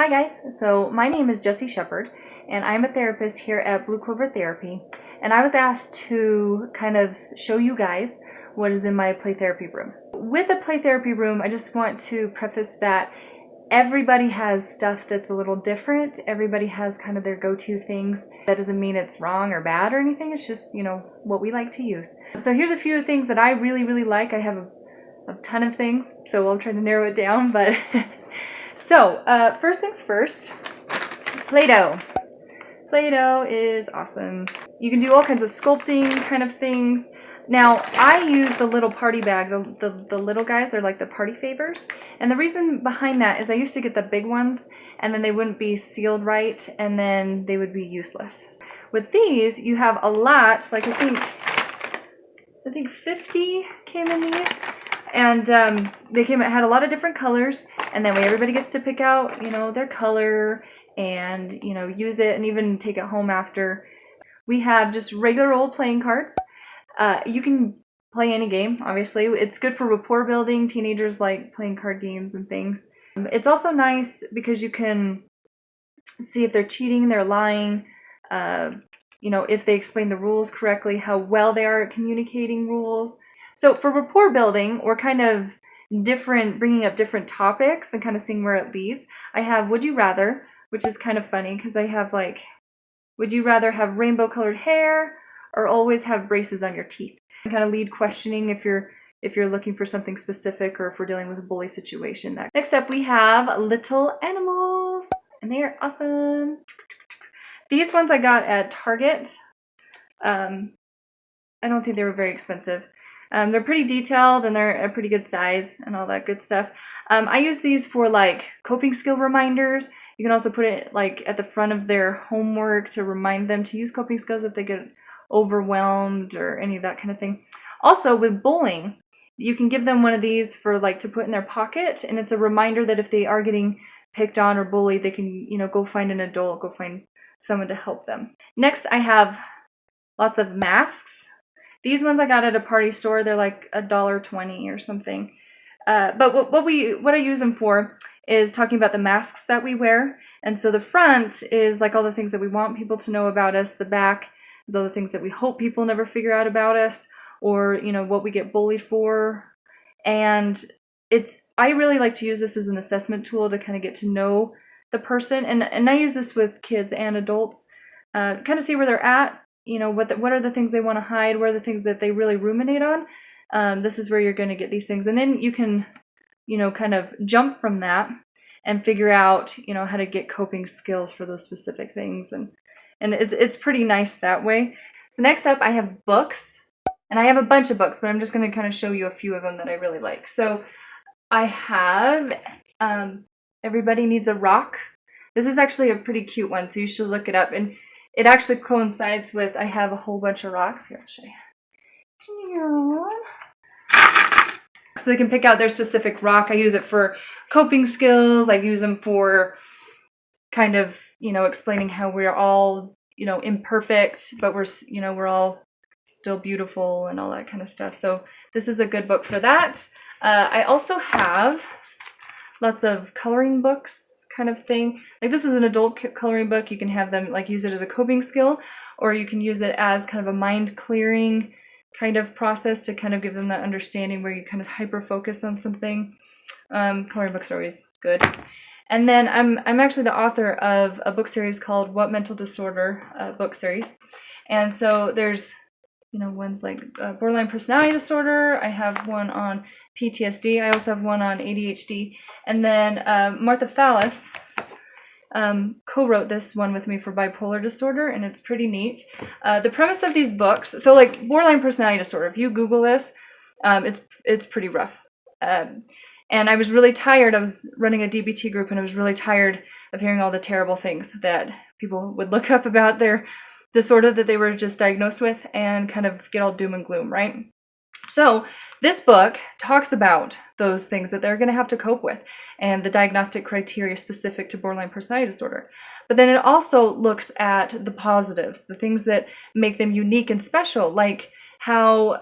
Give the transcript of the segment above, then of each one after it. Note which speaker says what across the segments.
Speaker 1: Hi guys, so my name is Jessie Shepherd and I'm a therapist here at Blue Clover Therapy, and I was asked to kind of show you guys what is in my play therapy room. With a play therapy room, I just want to preface that everybody has stuff that's a little different. Everybody has kind of their go-to things. That doesn't mean it's wrong or bad or anything. It's just, what we like to use. So here's a few things that I really like. I have a ton of things, so I'll try to narrow it down, but so, first things first, Play-Doh. Play-Doh is awesome. You can do all kinds of sculpting kind of things. Now, I use the little party bag, the little guys, they're like the party favors. And the reason behind that is I used to get the big ones, and then they wouldn't be sealed right, and then they would be useless. With these, you have a lot, like I think 50 came in these. And they had a lot of different colors, and then everybody gets to pick out, their color and, use it and even take it home after. We have just regular old playing cards. You can play any game, obviously. It's good for rapport building. Teenagers like playing card games and things. It's also nice because you can see if they're cheating, they're lying, if they explain the rules correctly, how well they are at communicating rules. So for rapport building, we're kind of bringing up different topics and kind of seeing where it leads. I have Would You Rather, which is kind of funny because I have would you rather have rainbow colored hair or always have braces on your teeth? And kind of lead questioning if you're looking for something specific or if we're dealing with a bully situation. Next up, we have Little Animals, and they are awesome. These ones I got at Target. I don't think they were very expensive. They're pretty detailed and they're a pretty good size and all that good stuff. I use these for coping skill reminders. You can also put it at the front of their homework to remind them to use coping skills if they get overwhelmed or any of that kind of thing. Also with bowling, you can give them one of these for to put in their pocket, and it's a reminder that if they are getting picked on or bullied, they can go find an adult, go find someone to help them. Next, I have lots of masks. These ones I got at a party store. They're like $1.20 or something. But what I use them for is talking about the masks that we wear. And so the front is all the things that we want people to know about us. The back is all the things that we hope people never figure out about us, or what we get bullied for. And I really like to use this as an assessment tool to kind of get to know the person. And I use this with kids and adults, kind of see where they're at. What are the things they want to hide? What are the things that they really ruminate on? This is where you're going to get these things. And then you can, kind of jump from that and figure out, how to get coping skills for those specific things. And it's pretty nice that way. So next up, I have books. And I have a bunch of books, but I'm just going to kind of show you a few of them that I really like. So I have Everybody Needs a Rock. This is actually a pretty cute one, so you should look it up. And it actually coincides with, I have a whole bunch of rocks. Here, I'll show you. So they can pick out their specific rock. I use it for coping skills. I use them for kind of, explaining how we're all, imperfect, but we're all still beautiful and all that kind of stuff. So this is a good book for that. I also have lots of coloring books kind of thing. This is an adult coloring book. You can have them use it as a coping skill, or you can use it as kind of a mind clearing kind of process to kind of give them that understanding where you kind of hyper focus on something. Coloring books are always good. And then I'm actually the author of a book series called What Mental Disorder book series. And so there's ones like borderline personality disorder. I have one on PTSD. I also have one on ADHD. And then Martha Fallis co-wrote this one with me for bipolar disorder, and it's pretty neat. The premise of these books, so borderline personality disorder, if you Google this, it's pretty rough. And I was really tired. I was running a DBT group, and I was really tired of hearing all the terrible things that people would look up about their disorder that they were just diagnosed with and kind of get all doom and gloom, right? So this book talks about those things that they're going to have to cope with and the diagnostic criteria specific to borderline personality disorder. But then it also looks at the positives, the things that make them unique and special, like how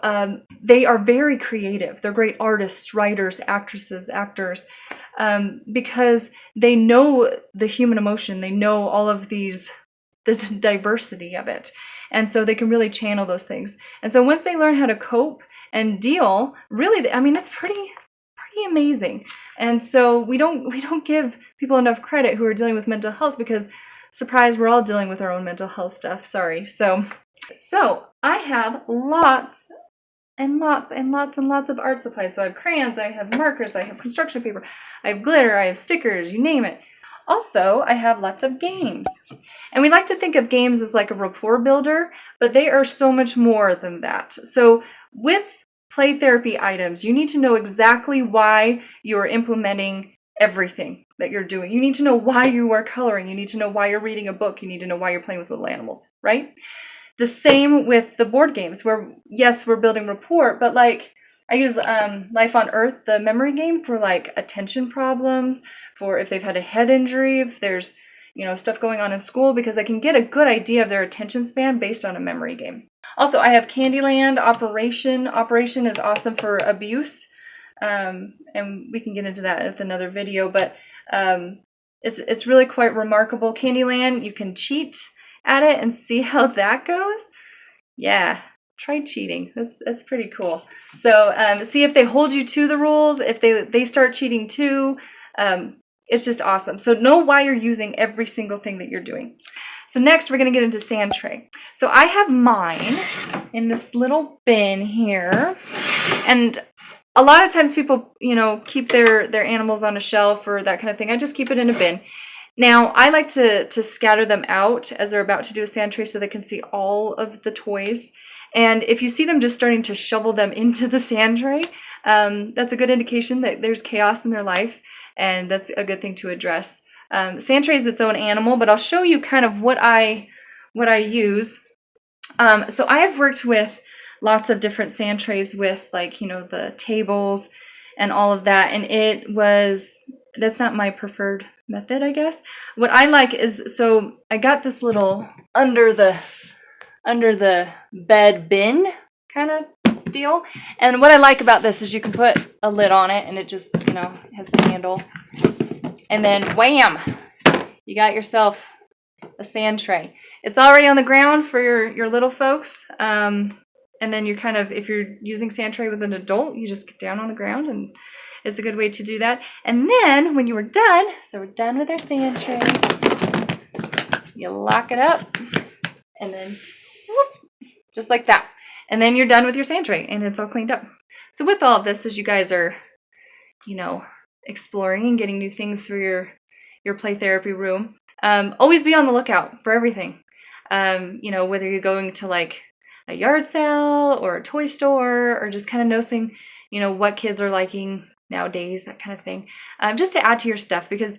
Speaker 1: they are very creative. They're great artists, writers, actresses, actors. because they know the human emotion. They know all of the diversity of it. And so they can really channel those things. And so once they learn how to cope and deal, really, I mean, it's pretty amazing. And so we don't give people enough credit who are dealing with mental health, because surprise, we're all dealing with our own mental health stuff. Sorry. So I have lots and lots and lots and lots of art supplies. So I have crayons, I have markers, I have construction paper, I have glitter, I have stickers, you name it. Also, I have lots of games. And we like to think of games as like a rapport builder, but they are so much more than that. So with play therapy items, you need to know exactly why you are implementing everything that you're doing. You need to know why you are coloring. You need to know why you're reading a book. You need to know why you're playing with little animals, right? The same with the board games, where yes, we're building rapport, but like I use Life on Earth, the memory game, for like attention problems, for if they've had a head injury, if there's, you know, stuff going on in school, because I can get a good idea of their attention span based on a memory game. Also, I have Candyland Operation. Operation is awesome for abuse, and we can get into that with another video, but it's really quite remarkable. Candyland, you can cheat at it and see how that goes. Yeah, try cheating. That's pretty cool. So see if they hold you to the rules, if they start cheating too. It's just awesome. So know why you're using every single thing that you're doing. So next we're going to get into sand tray. So I have mine in this little bin here, and a lot of times people, you know, keep their animals on a shelf or that kind of thing. I just keep it in a bin. Now, I like to scatter them out as they're about to do a sand tray so they can see all of the toys. And if you see them just starting to shovel them into the sand tray, that's a good indication that there's chaos in their life, and that's a good thing to address. Sand tray is its own animal, but I'll show you kind of what I use. So I have worked with lots of different sand trays with, like, you know, the tables and all of that, and that's not my preferred method, I guess. What I like is, so I got this little under the bed bin kind of deal, and what I like about this is you can put a lid on it, and it just, you know, has the handle, and then wham, you got yourself a sand tray. It's already on the ground for your little folks, and then you kind of, if you're using sand tray with an adult, you just get down on the ground, and it's a good way to do that. And then when you were done, so we're done with our sand tray, you lock it up, and then whoop, just like that. And then you're done with your sand tray, and it's all cleaned up. So with all of this, as you guys are, you know, exploring and getting new things for your play therapy room, always be on the lookout for everything. You know, whether you're going to like a yard sale or a toy store, or just kind of noticing, you know, what kids are liking nowadays, that kind of thing, just to add to your stuff, because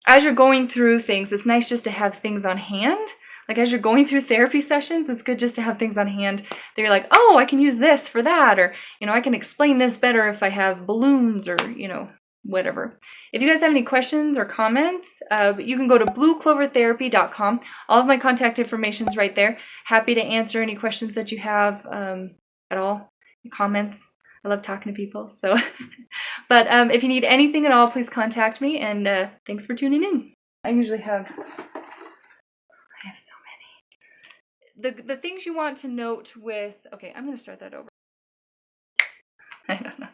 Speaker 1: as you're going through things, it's nice just to have things on hand. Like as you're going through therapy sessions, it's good just to have things on hand that you're like, oh, I can use this for that, or, you know, I can explain this better if I have balloons, or, you know, whatever. If you guys have any questions or comments, you can go to blueclovertherapy.com. All of my contact information is right there. Happy to answer any questions that you have at all, comments. I love talking to people. So, but if you need anything at all, please contact me, and thanks for tuning in. I have so many. The things you want to note with, okay, I'm going to start that over. I don't know.